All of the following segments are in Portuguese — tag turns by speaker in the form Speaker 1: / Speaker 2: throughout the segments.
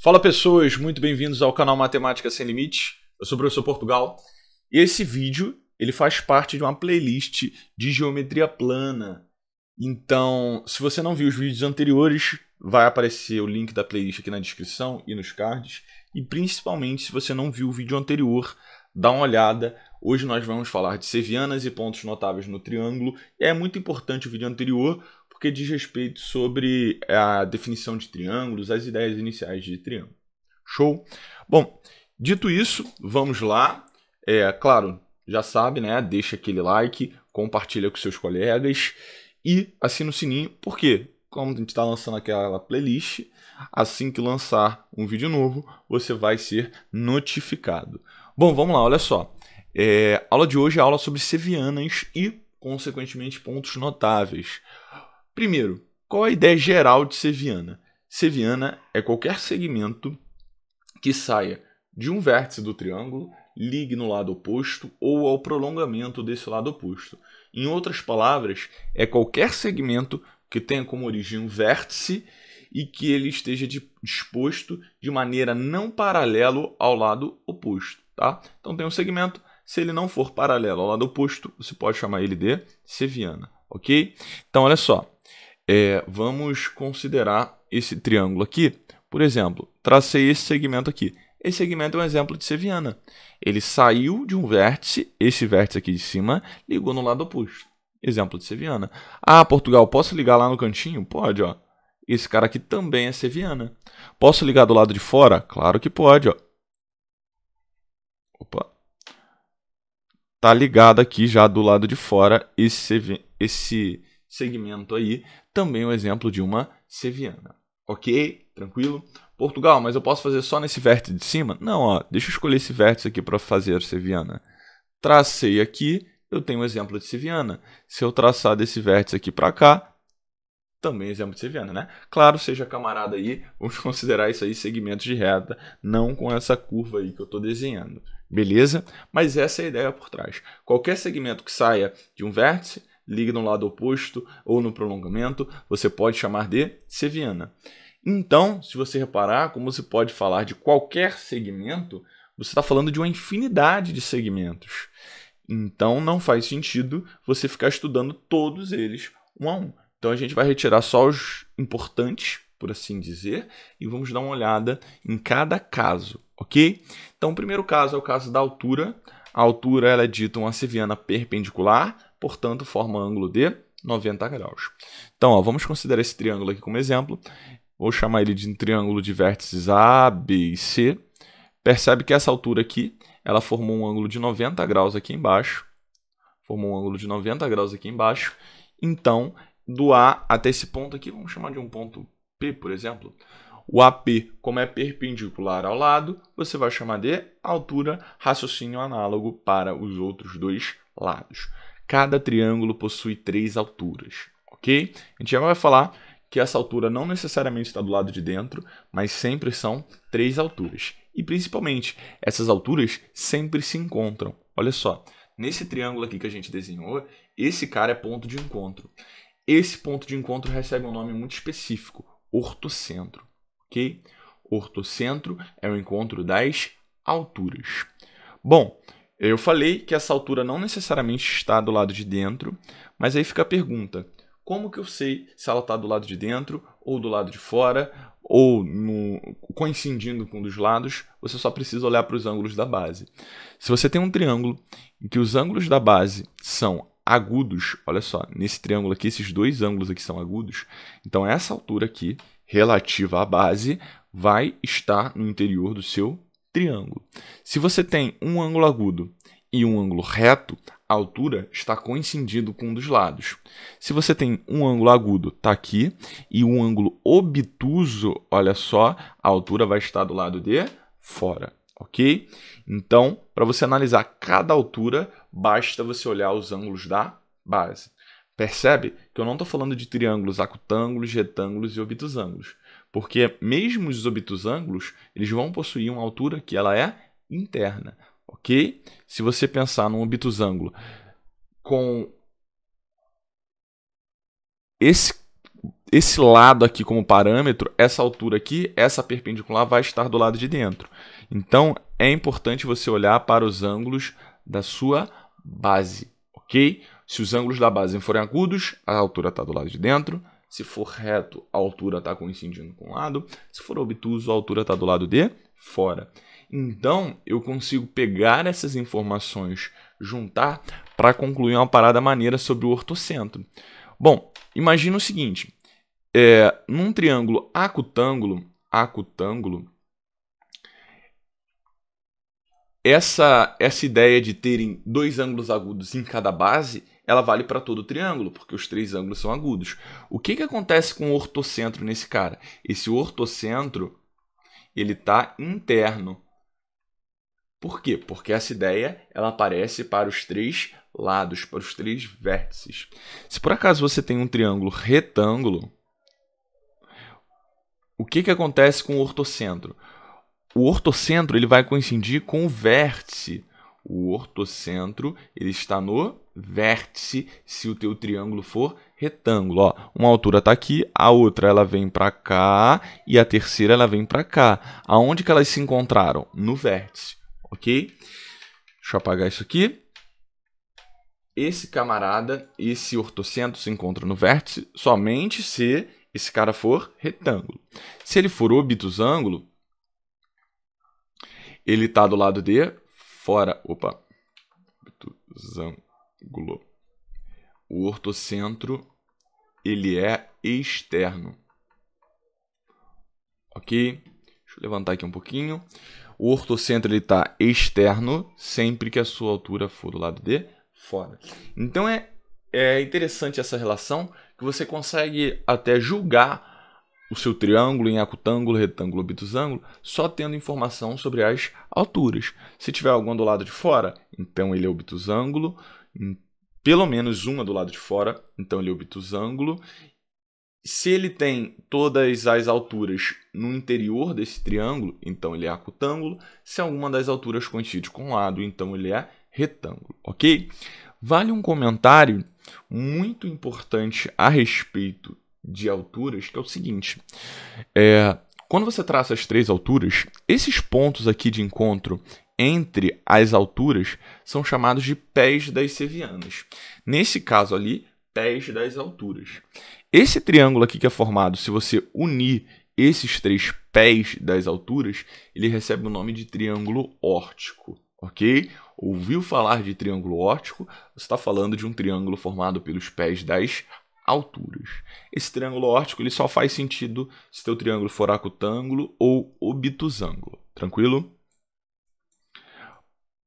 Speaker 1: Fala pessoas, muito bem-vindos ao canal Matemática Sem Limite. Eu sou o professor Portugal e esse vídeo ele faz parte de uma playlist de geometria plana. Então, se você não viu os vídeos anteriores, vai aparecer o link da playlist aqui na descrição e nos cards. E principalmente, se você não viu o vídeo anterior, dá uma olhada. Hoje nós vamos falar de sevianas e pontos notáveis no triângulo. É muito importante o vídeo anterior, porque diz respeito sobre a definição de triângulos, as ideias iniciais de triângulo. Show? Bom, dito isso, vamos lá. Claro, já sabe, né? Deixa aquele like, compartilha com seus colegas e assina o sininho, porque como a gente está lançando aquela playlist, assim que lançar um vídeo novo, você vai ser notificado. Bom, vamos lá, olha só. A aula de hoje é a aula sobre sevianas e, consequentemente, pontos notáveis. Primeiro, qual a ideia geral de seviana? Seviana é qualquer segmento que saia de um vértice do triângulo, ligue no lado oposto ou ao prolongamento desse lado oposto. Em outras palavras, é qualquer segmento que tenha como origem um vértice e que ele esteja disposto de maneira não paralela ao lado oposto. Tá? Então tem um segmento, se ele não for paralelo ao lado oposto, você pode chamar ele de seviana. Ok? Então olha só. Vamos considerar esse triângulo aqui. Por exemplo, tracei esse segmento aqui. Esse segmento é um exemplo de seviana. Ele saiu de um vértice, esse vértice aqui de cima, ligou no lado oposto. Exemplo de seviana. Ah, Portugal, posso ligar lá no cantinho? Pode, ó. Esse cara aqui também é seviana. Posso ligar do lado de fora? Claro que pode, ó. Opa. Tá ligado aqui já do lado de fora esse segmento aí, também um exemplo de uma seviana. Ok? Tranquilo? Portugal, mas eu posso fazer só nesse vértice de cima? Não, ó, deixa eu escolher esse vértice aqui para fazer seviana. Tracei aqui, eu tenho um exemplo de seviana. Se eu traçar desse vértice aqui para cá, também exemplo de seviana, né? Claro, seja camarada aí, vamos considerar isso aí segmentos de reta, não com essa curva aí que eu estou desenhando. Beleza? Mas essa é a ideia por trás. Qualquer segmento que saia de um vértice, ligue no lado oposto ou no prolongamento, você pode chamar de seviana. Então, se você reparar, como você pode falar de qualquer segmento, você está falando de uma infinidade de segmentos. Então, não faz sentido você ficar estudando todos eles um a um. Então, a gente vai retirar só os importantes, por assim dizer, e vamos dar uma olhada em cada caso, ok? Então, o primeiro caso é o caso da altura. A altura ela é dita uma seviana perpendicular, portanto, forma ângulo de 90 graus. Então, ó, vamos considerar esse triângulo aqui como exemplo. Vou chamar ele de um triângulo de vértices A, B e C. Percebe que essa altura aqui, ela formou um ângulo de 90 graus aqui embaixo. Formou um ângulo de 90 graus aqui embaixo. Então, do A até esse ponto aqui, vamos chamar de um ponto P, por exemplo. O AP, como é perpendicular ao lado, você vai chamar de altura, raciocínio análogo para os outros dois lados. Cada triângulo possui 3 alturas, ok? A gente já vai falar que essa altura não necessariamente está do lado de dentro, mas sempre são 3 alturas. E principalmente, essas alturas sempre se encontram. Olha só, nesse triângulo aqui que a gente desenhou, esse cara é ponto de encontro. Esse ponto de encontro recebe um nome muito específico, ortocentro. Ok? Ortocentro é o encontro das alturas. Bom, eu falei que essa altura não necessariamente está do lado de dentro, mas aí fica a pergunta: como que eu sei se ela está do lado de dentro ou do lado de fora, ou coincidindo com um dos lados? Você só precisa olhar para os ângulos da base. Se você tem um triângulo em que os ângulos da base são agudos, olha só, nesse triângulo aqui, esses dois ângulos aqui são agudos, então essa altura aqui, relativa à base, vai estar no interior do seu triângulo. Se você tem um ângulo agudo e um ângulo reto, a altura está coincidindo com um dos lados. Se você tem um ângulo agudo, está aqui, e um ângulo obtuso, olha só, a altura vai estar do lado de fora, ok? Então, para você analisar cada altura, basta você olhar os ângulos da base. Percebe que eu não estou falando de triângulos acutângulos, retângulos e obtusângulos, porque mesmo os obtusângulos, eles vão possuir uma altura que ela é interna, ok? Se você pensar num obtusângulo com esse lado aqui como parâmetro, essa altura aqui, essa perpendicular vai estar do lado de dentro. Então, é importante você olhar para os ângulos da sua base, ok? Se os ângulos da base forem agudos, a altura está do lado de dentro. Se for reto, a altura está coincidindo com o lado. Se for obtuso, a altura está do lado de fora. Então, eu consigo pegar essas informações, juntar, para concluir uma parada maneira sobre o ortocentro. Bom, imagina o seguinte. Num triângulo acutângulo, essa ideia de terem dois ângulos agudos em cada base, ela vale para todo o triângulo, porque os três ângulos são agudos. O que acontece com o ortocentro nesse cara? Esse ortocentro, ele está interno. Por quê? Porque essa ideia ela aparece para os três lados, para os três vértices. Se por acaso você tem um triângulo retângulo, o que acontece com o ortocentro? O ortocentro ele vai coincidir com o vértice. O ortocentro ele está no vértice se o teu triângulo for retângulo. Ó, uma altura está aqui, a outra ela vem para cá e a terceira ela vem para cá. Aonde que elas se encontraram? No vértice, ok? Deixa eu apagar isso aqui. Esse camarada, esse ortocentro se encontra no vértice somente se esse cara for retângulo. Se ele for obtusângulo, ele está do lado de fora. Opa. Obtusângulo. O ortocentro, ele é externo. Ok? Deixa eu levantar aqui um pouquinho. O ortocentro ele está externo sempre que a sua altura for do lado de fora. Então é interessante essa relação que você consegue até julgar o seu triângulo em acutângulo, retângulo, obtusângulo, só tendo informação sobre as alturas. Se tiver alguma do lado de fora, então ele é obtusângulo. Pelo menos uma do lado de fora, então ele é obtusângulo. Se ele tem todas as alturas no interior desse triângulo, então ele é acutângulo. Se alguma das alturas coincide com o lado, então ele é retângulo, ok? Vale um comentário muito importante a respeito de alturas, que é o seguinte. Quando você traça as três alturas, esses pontos aqui de encontro entre as alturas são chamados de pés das sevianas. Nesse caso ali, pés das alturas. Esse triângulo aqui que é formado, se você unir esses três pés das alturas, ele recebe o nome de triângulo órtico, ok? Ouviu falar de triângulo órtico? Você está falando de um triângulo formado pelos pés das alturas. Esse triângulo órtico ele só faz sentido se teu triângulo for acutângulo ou obtusângulo. Tranquilo?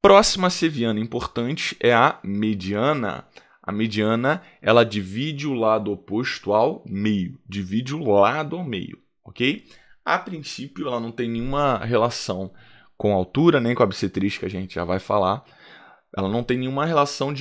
Speaker 1: Próxima seviana importante é a mediana. A mediana, ela divide o lado oposto ao meio. Divide o lado ao meio, ok? A princípio, ela não tem nenhuma relação com a altura, nem com a bissetriz, que a gente já vai falar. Ela não tem nenhuma relação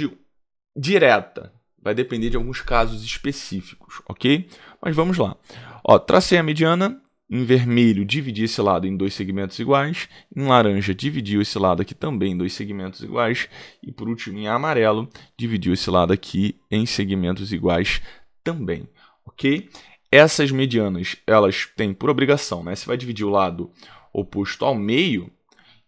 Speaker 1: direta. Vai depender de alguns casos específicos, ok? Mas vamos lá. Ó, tracei a mediana. Em vermelho, dividi esse lado em dois segmentos iguais. Em laranja, dividiu esse lado aqui também em dois segmentos iguais. E, por último, em amarelo, dividiu esse lado aqui em segmentos iguais também. Ok? Essas medianas, elas têm por obrigação, né? Você vai dividir o lado oposto ao meio.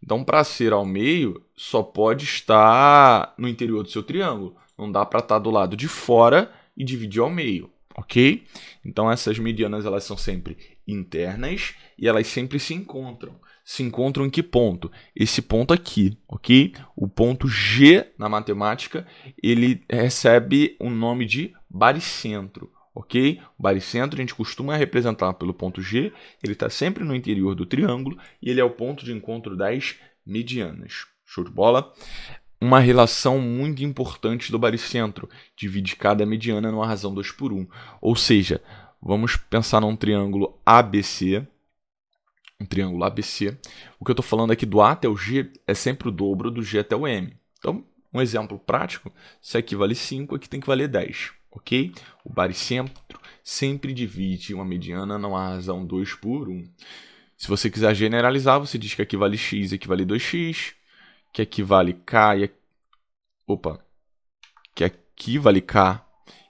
Speaker 1: Então, para ser ao meio, só pode estar no interior do seu triângulo. Não dá para estar do lado de fora e dividir ao meio. Ok? Então, essas medianas elas são sempre internas e elas sempre se encontram. Se encontram em que ponto? Esse ponto aqui, ok? O ponto G na matemática, ele recebe o nome de baricentro, ok? O baricentro a gente costuma representar pelo ponto G, ele está sempre no interior do triângulo e ele é o ponto de encontro das medianas. Show de bola? Uma relação muito importante do baricentro, divide cada mediana numa razão 2 por 1. Ou seja, vamos pensar num triângulo ABC. Um triângulo ABC. O que eu estou falando aqui do A até o G é sempre o dobro do G até o M. Então, um exemplo prático, se aqui vale 5, aqui tem que valer 10. Ok? O baricentro sempre divide uma mediana numa razão 2 por 1. Se você quiser generalizar, você diz que aqui vale x e aqui vale 2x. Que aqui vale K e que aqui vale K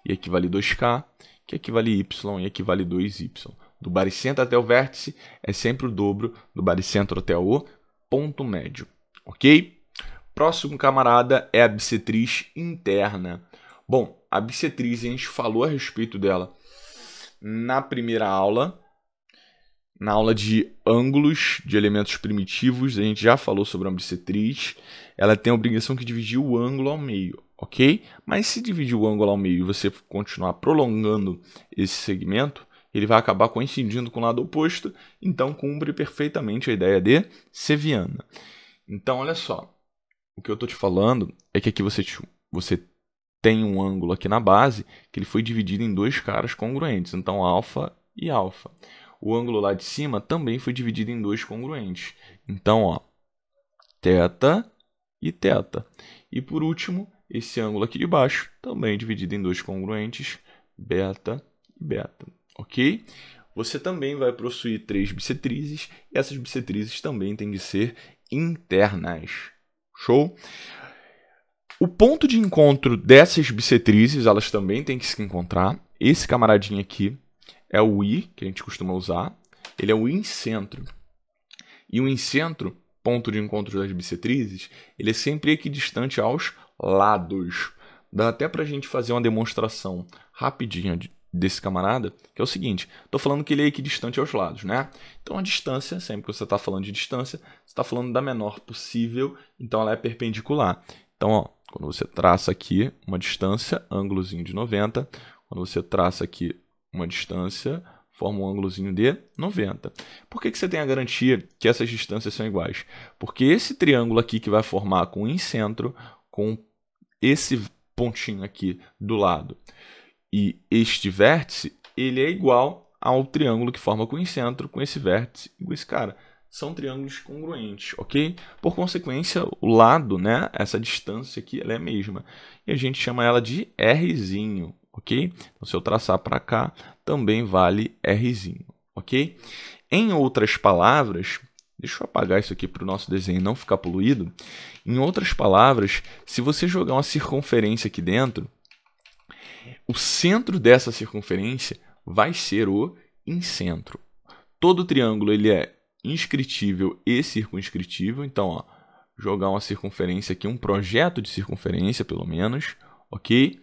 Speaker 1: e aqui vale 2K, que equivale y e equivale 2y. Do baricentro até o vértice é sempre o dobro do baricentro até o ponto médio, ok? Próximo, camarada, é a bissetriz interna. Bom, a bissetriz, a gente falou a respeito dela na primeira aula, na aula de ângulos de elementos primitivos, a gente já falou sobre a bissetriz. Ela tem a obrigação de dividir o ângulo ao meio, ok? Mas se dividir o ângulo ao meio e você continuar prolongando esse segmento, ele vai acabar coincidindo com o lado oposto, então cumpre perfeitamente a ideia de seviana. Então, olha só, o que eu estou te falando é que aqui você tem um ângulo aqui na base que ele foi dividido em dois caras congruentes, então alfa e alfa. O ângulo lá de cima também foi dividido em dois congruentes, então ó, θ e θ. E por último, esse ângulo aqui de baixo também dividido em dois congruentes, beta e beta. Ok? Você também vai possuir três bissetrizes, e essas bissetrizes também têm de ser internas. Show? O ponto de encontro dessas bissetrizes, elas também têm que se encontrar. Esse camaradinho aqui é o I, que a gente costuma usar. Ele é o incentro. E o incentro, ponto de encontro das bissetrizes, ele é sempre equidistante aos lados. Dá até para a gente fazer uma demonstração rapidinha desse camarada, que é o seguinte, estou falando que ele é equidistante aos lados, né? Então a distância, sempre que você está falando de distância, você está falando da menor possível, então ela é perpendicular. Então, ó, quando você traça aqui uma distância, ângulozinho de 90, quando você traça aqui uma distância, forma um ângulozinho de 90. Por que você tem a garantia que essas distâncias são iguais? Porque esse triângulo aqui que vai formar com o incentro, com esse pontinho aqui do lado, e este vértice, ele é igual ao triângulo que forma com o incentro, com esse vértice e com esse cara. São triângulos congruentes, ok? Por consequência, o lado, né, essa distância aqui, ela é a mesma. E a gente chama ela de Rzinho, ok? Então, se eu traçar para cá, também vale Rzinho, ok? Em outras palavras, deixa eu apagar isso aqui para o nosso desenho não ficar poluído. Em outras palavras, se você jogar uma circunferência aqui dentro, o centro dessa circunferência vai ser o incentro. Todo triângulo ele é inscritível e circunscritível. Então, ó, jogar uma circunferência aqui, um projeto de circunferência, pelo menos, ok?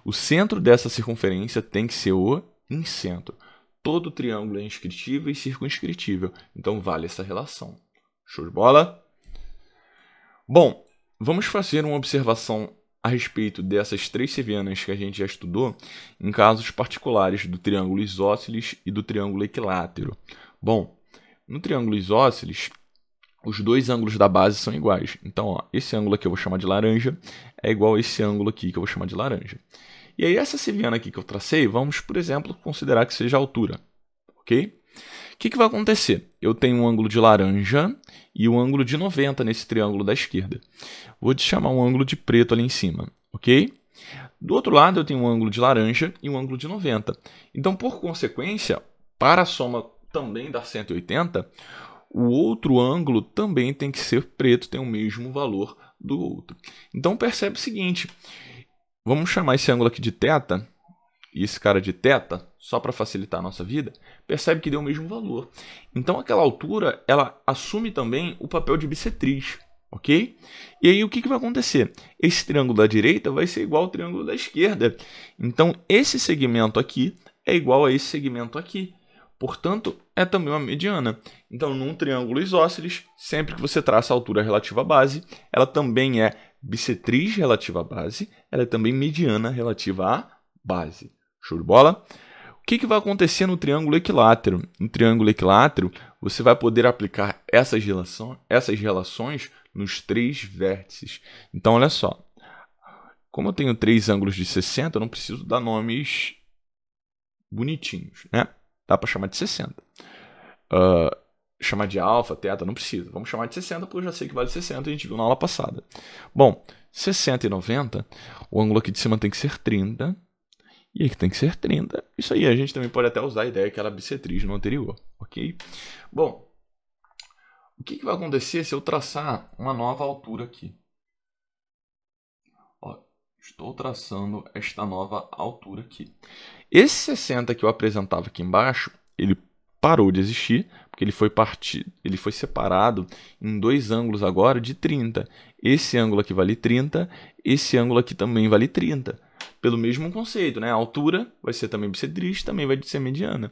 Speaker 1: O centro dessa circunferência tem que ser o incentro. Todo triângulo é inscritível e circunscritível. Então, vale essa relação. Show de bola? Bom, vamos fazer uma observação a respeito dessas três sevianas que a gente já estudou em casos particulares do triângulo isósceles e do triângulo equilátero. Bom, no triângulo isósceles, os dois ângulos da base são iguais. Então, ó, esse ângulo aqui eu vou chamar de laranja é igual a esse ângulo aqui que eu vou chamar de laranja. E aí essa seviana aqui que eu tracei, vamos, por exemplo, considerar que seja a altura. Ok? O que vai acontecer? Eu tenho um ângulo de laranja e um ângulo de 90 nesse triângulo da esquerda. Vou te chamar um ângulo de preto ali em cima, ok? Do outro lado eu tenho um ângulo de laranja e um ângulo de 90. Então, por consequência, para a soma também dar 180, o outro ângulo também tem que ser preto, tem o mesmo valor do outro. Então, percebe o seguinte, vamos chamar esse ângulo aqui de θ, e esse cara de θ, só para facilitar a nossa vida, percebe que deu o mesmo valor. Então, aquela altura, ela assume também o papel de bissetriz, ok? E aí, o que vai acontecer? Esse triângulo da direita vai ser igual ao triângulo da esquerda. Então, esse segmento aqui é igual a esse segmento aqui. Portanto, é também uma mediana. Então, num triângulo isósceles, sempre que você traça a altura relativa à base, ela também é bissetriz relativa à base, ela é também mediana relativa à base. Show de bola? O que vai acontecer no triângulo equilátero? No triângulo equilátero, você vai poder aplicar essas relações nos três vértices. Então, olha só. Como eu tenho três ângulos de 60, eu não preciso dar nomes bonitinhos, né? Dá para chamar de 60. Chamar de alfa, θ, não precisa. Vamos chamar de 60, porque eu já sei que vale 60, a gente viu na aula passada. Bom, 60 e 90, o ângulo aqui de cima tem que ser 30. E aqui tem que ser 30. Isso aí, a gente também pode até usar a ideia que era bissetriz no anterior, ok? Bom, o que vai acontecer se eu traçar uma nova altura aqui? Ó, Estou traçando esta nova altura aqui. Esse 60 que eu apresentava aqui embaixo, ele parou de existir, porque ele foi separado em dois ângulos agora de 30. Esse ângulo aqui vale 30, esse ângulo aqui também vale 30. Pelo mesmo conceito, né? A altura vai ser também bissetriz, também vai ser mediana.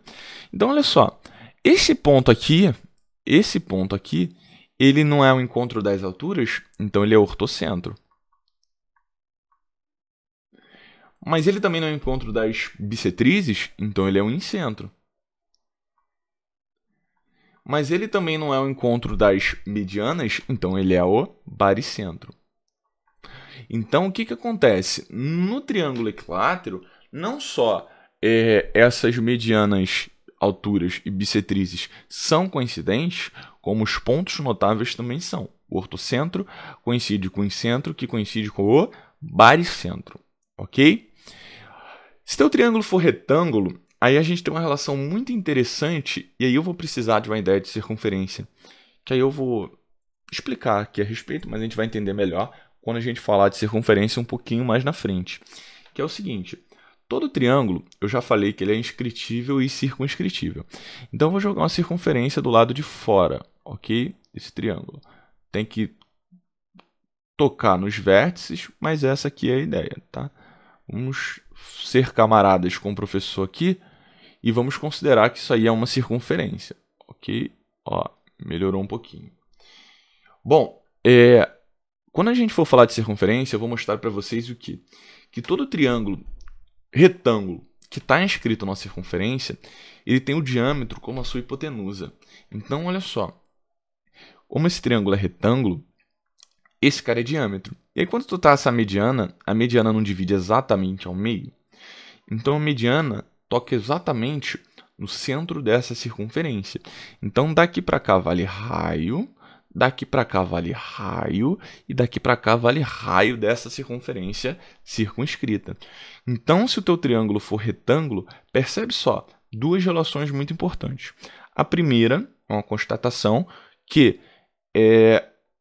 Speaker 1: Então, olha só, esse ponto aqui, ele não é o encontro das alturas, então ele é ortocentro. Mas ele também não é o encontro das bissetrizes, então ele é um incentro. Mas ele também não é o encontro das medianas, então ele é o baricentro. Então, o que acontece? No triângulo equilátero, não só essas medianas, alturas e bissetrizes são coincidentes, como os pontos notáveis também são. O ortocentro coincide com o incentro, que coincide com o baricentro. Ok? Se teu triângulo for retângulo, aí a gente tem uma relação muito interessante, e aí eu vou precisar de uma ideia de circunferência, que aí eu vou explicar aqui a respeito, mas a gente vai entender melhor quando a gente falar de circunferência um pouquinho mais na frente. Que é o seguinte, todo triângulo, eu já falei que ele é inscritível e circunscritível. Então eu vou jogar uma circunferência do lado de fora, ok? Esse triângulo. Tem que tocar nos vértices, mas essa aqui é a ideia, tá? Vamos ser camaradas com o professor aqui e vamos considerar que isso aí é uma circunferência, ok? Ó, melhorou um pouquinho. Bom, quando a gente for falar de circunferência, eu vou mostrar para vocês o quê? Que todo triângulo retângulo que está inscrito na circunferência, ele tem o diâmetro como a sua hipotenusa. Então, olha só, como esse triângulo é retângulo, esse cara é diâmetro. E aí, quando tu traça a mediana não divide exatamente ao meio. Então, a mediana toca exatamente no centro dessa circunferência. Então, daqui para cá vale raio, daqui para cá vale raio, e daqui para cá vale raio dessa circunferência circunscrita. Então, se o teu triângulo for retângulo, percebe só, duas relações muito importantes. A primeira é uma constatação que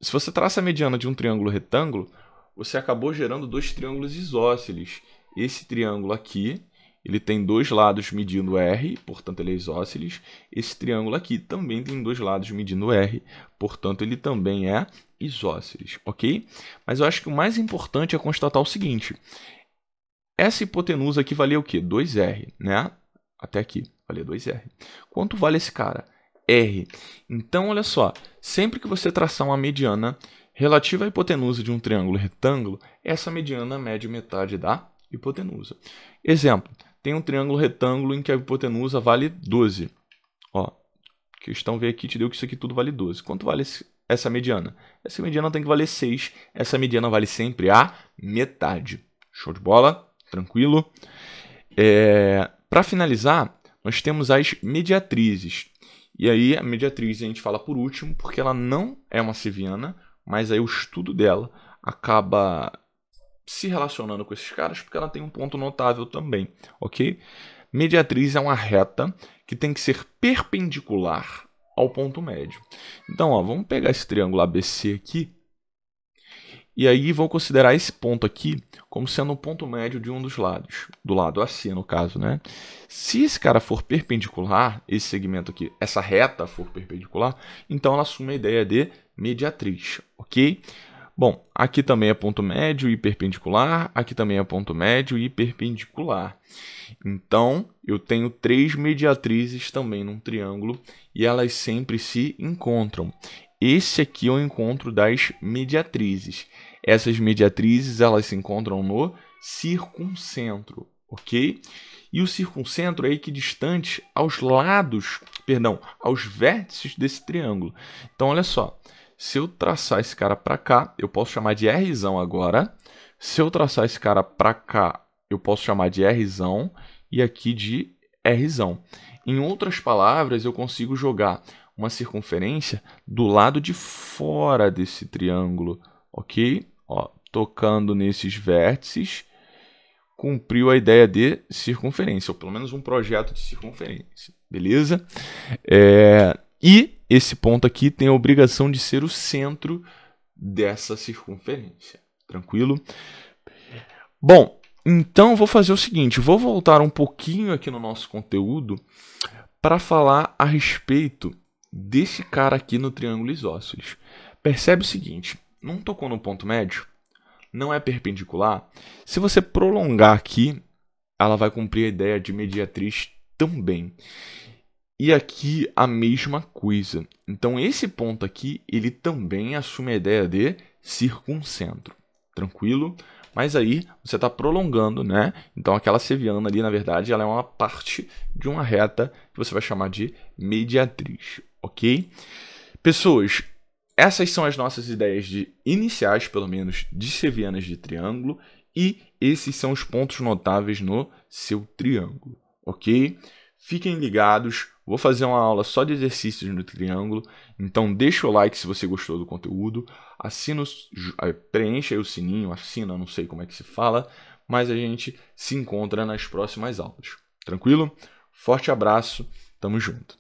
Speaker 1: se você traça a mediana de um triângulo retângulo, você acabou gerando dois triângulos isósceles. Esse triângulo aqui, ele tem dois lados medindo R, portanto ele é isósceles. Esse triângulo aqui também tem dois lados medindo R, portanto ele também é isósceles, ok? Mas eu acho que o mais importante é constatar o seguinte. Essa hipotenusa aqui valia o quê? 2R, né? Até aqui, valia 2R. Quanto vale esse cara? R. Então, olha só, sempre que você traçar uma mediana relativa à hipotenusa de um triângulo retângulo, essa mediana mede metade da hipotenusa. Exemplo, tem um triângulo retângulo em que a hipotenusa vale 12. Ó, questão veio aqui e te deu que isso aqui tudo vale 12. Quanto vale essa mediana? Essa mediana tem que valer 6. Essa mediana vale sempre a metade. Show de bola? Tranquilo? Para finalizar, nós temos as mediatrizes. E aí a mediatriz a gente fala por último, porque ela não é uma seviana, mas aí o estudo dela acaba se relacionando com esses caras, porque ela tem um ponto notável também, ok? Mediatriz é uma reta que tem que ser perpendicular ao ponto médio. Então, ó, vamos pegar esse triângulo ABC aqui, e aí vou considerar esse ponto aqui como sendo o ponto médio de um dos lados, do lado AC no caso, né? Se esse cara for perpendicular, esse segmento aqui, essa reta for perpendicular, então ela assume a ideia de mediatriz, ok? Bom, aqui também é ponto médio e perpendicular, aqui também é ponto médio e perpendicular. Então, eu tenho três mediatrizes também num triângulo e elas sempre se encontram. Esse aqui é o encontro das mediatrizes. Essas mediatrizes elas se encontram no circuncentro, ok? E o circuncentro é equidistante aos lados, aos vértices desse triângulo. Então, olha só, se eu traçar esse cara para cá, eu posso chamar de Rzão agora. Se eu traçar esse cara para cá, eu posso chamar de Rzão e aqui de Rzão. Em outras palavras, eu consigo jogar uma circunferência do lado de fora desse triângulo, ok? Ó, tocando nesses vértices, cumpriu a ideia de circunferência, ou pelo menos um projeto de circunferência, beleza? E esse ponto aqui tem a obrigação de ser o centro dessa circunferência, tranquilo? Bom, então vou fazer o seguinte, vou voltar um pouquinho aqui no nosso conteúdo para falar a respeito desse cara aqui no triângulo isósceles. Percebe o seguinte, não tocou no ponto médio? Não é perpendicular? Se você prolongar aqui, ela vai cumprir a ideia de mediatriz também. E aqui a mesma coisa. Então esse ponto aqui, ele também assume a ideia de circuncentro. Tranquilo? Mas aí você está prolongando, né? Então aquela seviana ali, na verdade, ela é uma parte de uma reta que você vai chamar de mediatriz, ok? Pessoas, essas são as nossas ideias iniciais, pelo menos, de sevianas de triângulo. E esses são os pontos notáveis no seu triângulo, ok? Fiquem ligados, vou fazer uma aula só de exercícios no triângulo, então deixa o like se você gostou do conteúdo, preencha aí o sininho, assina, não sei como é que se fala, mas a gente se encontra nas próximas aulas, tranquilo? Forte abraço, tamo junto!